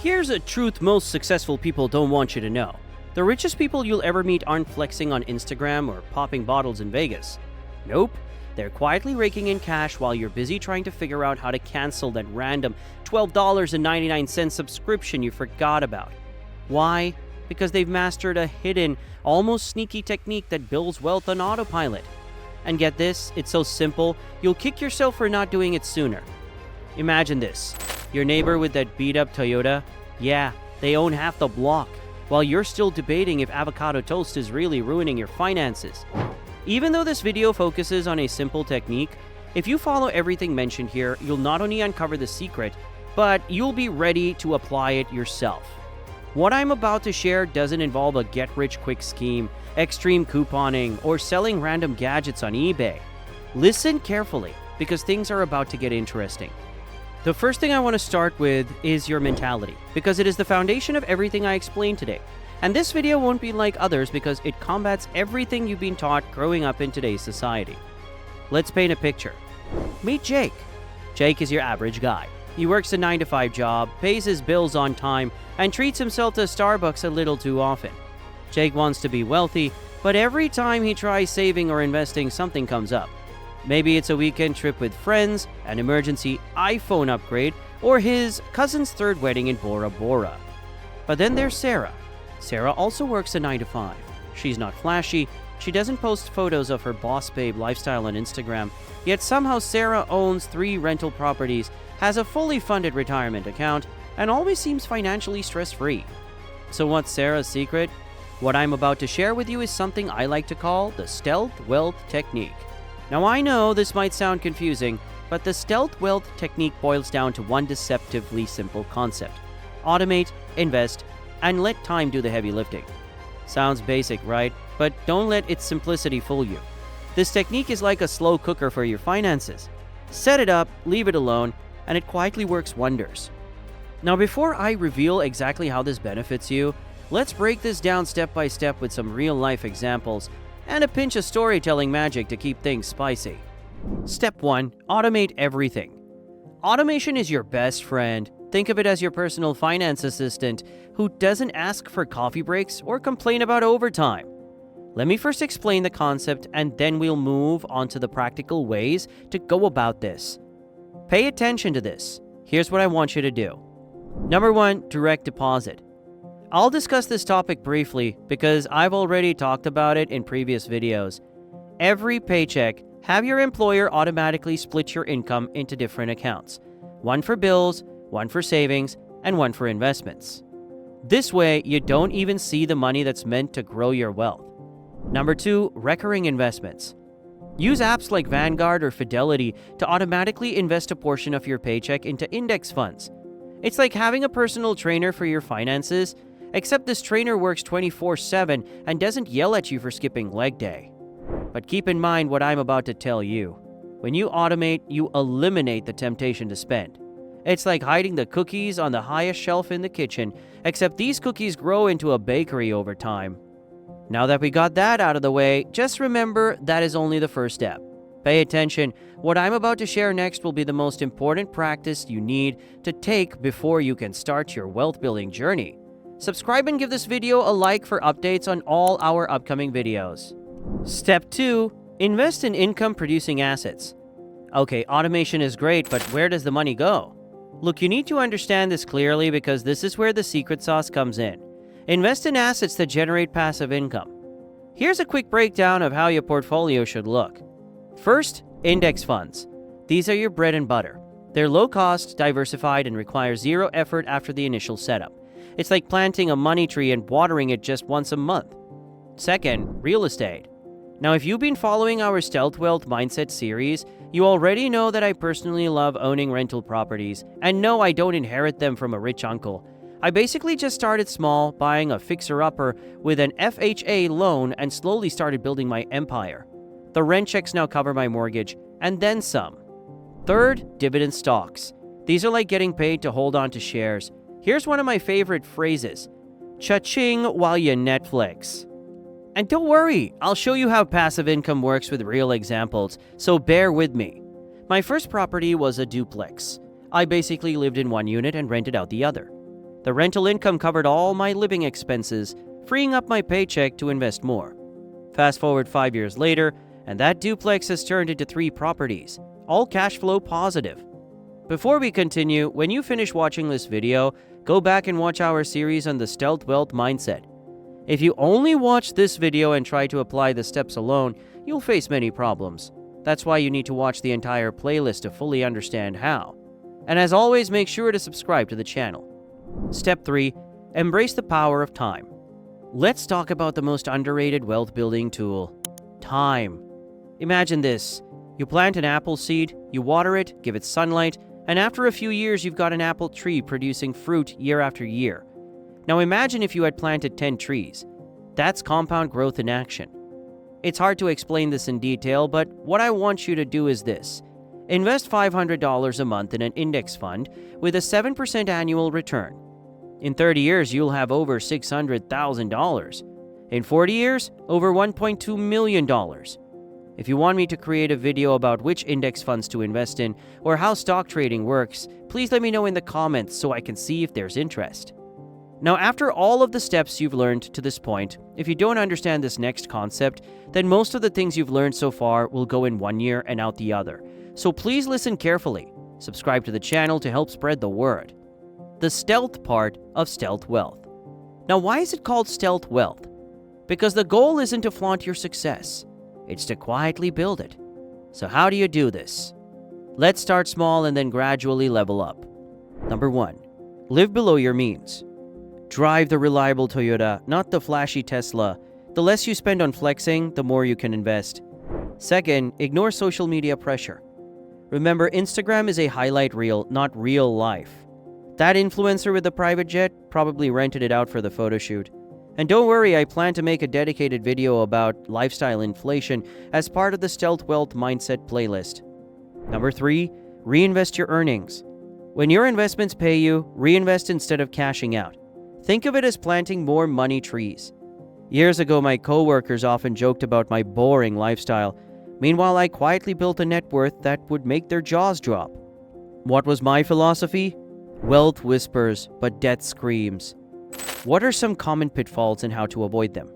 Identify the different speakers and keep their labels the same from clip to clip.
Speaker 1: Here's a truth most successful people don't want you to know. The richest people you'll ever meet aren't flexing on Instagram or popping bottles in Vegas. Nope, they're quietly raking in cash while you're busy trying to figure out how to cancel that random $12.99 subscription you forgot about. Why? Because they've mastered a hidden, almost sneaky technique that builds wealth on autopilot. And get this, it's so simple, you'll kick yourself for not doing it sooner. Imagine this. Your neighbor with that beat-up Toyota? Yeah, they own half the block, while you're still debating if avocado toast is really ruining your finances. Even though this video focuses on a simple technique, if you follow everything mentioned here, you'll not only uncover the secret, but you'll be ready to apply it yourself. What I'm about to share doesn't involve a get-rich-quick scheme, extreme couponing, or selling random gadgets on eBay. Listen carefully, because things are about to get interesting. The first thing I want to start with is your mentality, because it is the foundation of everything I explain today. And this video won't be like others because it combats everything you've been taught growing up in today's society. Let's paint a picture. Meet Jake. Jake is your average guy. He works a 9-to-5 job, pays his bills on time, and treats himself to Starbucks a little too often. Jake wants to be wealthy, but every time he tries saving or investing, something comes up. Maybe it's a weekend trip with friends, an emergency iPhone upgrade, or his cousin's third wedding in Bora Bora. But then there's Sarah. Sarah also works a 9-to-5. She's not flashy, she doesn't post photos of her boss babe lifestyle on Instagram, yet somehow Sarah owns 3 rental properties, has a fully funded retirement account, and always seems financially stress-free. So what's Sarah's secret? What I'm about to share with you is something I like to call the stealth wealth technique. Now I know this might sound confusing, but the stealth wealth technique boils down to one deceptively simple concept. Automate, invest, and let time do the heavy lifting. Sounds basic, right? But don't let its simplicity fool you. This technique is like a slow cooker for your finances. Set it up, leave it alone, and it quietly works wonders. Now before I reveal exactly how this benefits you, let's break this down step by step with some real-life examples and a pinch of storytelling magic to keep things spicy. Step 1. Automate everything. Automation is your best friend. Think of it as your personal finance assistant who doesn't ask for coffee breaks or complain about overtime. Let me first explain the concept and then we'll move on to the practical ways to go about this. Pay attention to this. Here's what I want you to do. Number 1, direct deposit. I'll discuss this topic briefly because I've already talked about it in previous videos. Every paycheck, have your employer automatically split your income into different accounts. One for bills, one for savings, and one for investments. This way, you don't even see the money that's meant to grow your wealth. Number 2, recurring investments. Use apps like Vanguard or Fidelity to automatically invest a portion of your paycheck into index funds. It's like having a personal trainer for your finances, except this trainer works 24/7 and doesn't yell at you for skipping leg day. But keep in mind what I'm about to tell you. When you automate, you eliminate the temptation to spend. It's like hiding the cookies on the highest shelf in the kitchen, except these cookies grow into a bakery over time. Now that we got that out of the way, just remember that is only the first step. Pay attention. What I'm about to share next will be the most important practice you need to take before you can start your wealth building journey. Subscribe and give this video a like for updates on all our upcoming videos. Step 2. Invest in income-producing assets. Okay, automation is great, but where does the money go? Look, you need to understand this clearly because this is where the secret sauce comes in. Invest in assets that generate passive income. Here's a quick breakdown of how your portfolio should look. First, index funds. These are your bread and butter. They're low-cost, diversified, and require zero effort after the initial setup. It's like planting a money tree and watering it just once a month. Second, real estate. Now, if you've been following our Stealth Wealth Mindset series, you already know that I personally love owning rental properties, and no, I don't inherit them from a rich uncle. I basically just started small, buying a fixer-upper with an FHA loan and slowly started building my empire. The rent checks now cover my mortgage, and then some. Third, dividend stocks. These are like getting paid to hold on to shares. Here's one of my favorite phrases. Cha-ching while you Netflix. And don't worry, I'll show you how passive income works with real examples, so bear with me. My first property was a duplex. I basically lived in one unit and rented out the other. The rental income covered all my living expenses, freeing up my paycheck to invest more. Fast forward 5 years later, and that duplex has turned into 3 properties, all cash flow positive. Before we continue, when you finish watching this video, go back and watch our series on the stealth wealth mindset. If you only watch this video and try to apply the steps alone, you'll face many problems. That's why you need to watch the entire playlist to fully understand how. And as always, make sure to subscribe to the channel. Step 3. Embrace the power of time. Let's talk about the most underrated wealth building tool: time. Imagine this. You plant an apple seed, you water it, give it sunlight, and after a few years you've got an apple tree producing fruit year after year. Now imagine if you had planted 10 trees. That's compound growth in action. It's hard to explain this in detail, but what I want you to do is this. Invest $500 a month in an index fund with a 7% annual return. In 30 years, you'll have over $600,000. In 40 years, over $1.2 million. If you want me to create a video about which index funds to invest in or how stock trading works, please let me know in the comments so I can see if there's interest. Now, after all of the steps you've learned to this point, if you don't understand this next concept, then most of the things you've learned so far will go in one ear and out the other. So please listen carefully. Subscribe to the channel to help spread the word. The stealth part of stealth wealth. Now, why is it called stealth wealth? Because the goal isn't to flaunt your success. It's to quietly build it. So how do you do this? Let's start small and then gradually level up. Number 1. Live below your means. Drive the reliable Toyota, not the flashy Tesla. The less you spend on flexing, the more you can invest. Second, ignore social media pressure. Remember, Instagram is a highlight reel, not real life. That influencer with the private jet probably rented it out for the photo shoot. And don't worry, I plan to make a dedicated video about lifestyle inflation as part of the Stealth Wealth Mindset playlist. Number 3, reinvest your earnings. When your investments pay you, reinvest instead of cashing out. Think of it as planting more money trees. Years ago, my coworkers often joked about my boring lifestyle. Meanwhile, I quietly built a net worth that would make their jaws drop. What was my philosophy? Wealth whispers, but debt screams. What are some common pitfalls and how to avoid them?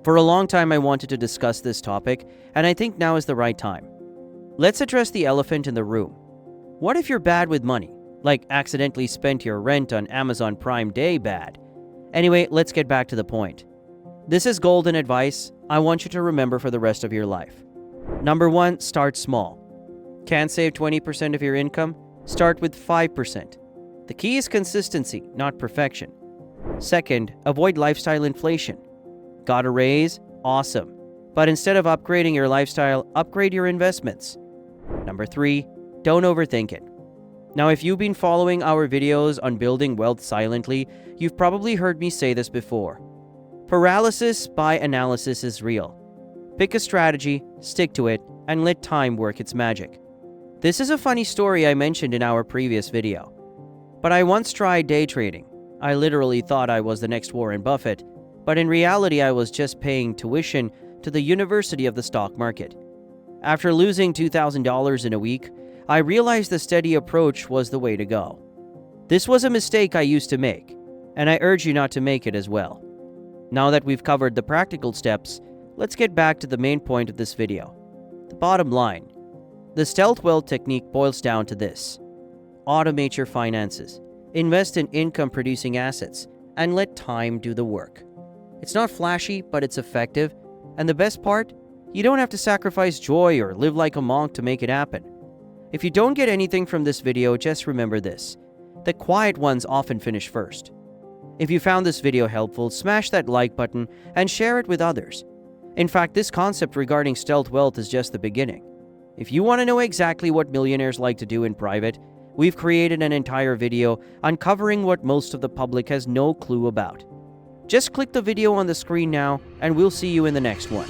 Speaker 1: For a long time, I wanted to discuss this topic, and I think now is the right time. Let's address the elephant in the room. What if you're bad with money? Like accidentally spent your rent on Amazon Prime Day bad? Anyway, let's get back to the point. This is golden advice I want you to remember for the rest of your life. Number 1, start small. Can't save 20% of your income? Start with 5%. The key is consistency, not perfection. Second, avoid lifestyle inflation. Got a raise? Awesome. But instead of upgrading your lifestyle, upgrade your investments. Number 3, don't overthink it. Now, if you've been following our videos on building wealth silently, you've probably heard me say this before. Paralysis by analysis is real. Pick a strategy, stick to it, and let time work its magic. This is a funny story I mentioned in our previous video. But I once tried day trading. I literally thought I was the next Warren Buffett, but in reality I was just paying tuition to the University of the stock market. After losing $2,000 in a week, I realized the steady approach was the way to go. This was a mistake I used to make, and I urge you not to make it as well. Now that we've covered the practical steps, let's get back to the main point of this video. The bottom line. The stealth wealth technique boils down to this. Automate your finances, invest in income-producing assets, and let time do the work. It's not flashy, but it's effective, and the best part, you don't have to sacrifice joy or live like a monk to make it happen. If you don't get anything from this video, just remember this. The quiet ones often finish first. If you found this video helpful, smash that like button and share it with others. In fact, this concept regarding stealth wealth is just the beginning. If you want to know exactly what millionaires like to do in private, we've created an entire video uncovering what most of the public has no clue about. Just click the video on the screen now, and we'll see you in the next one.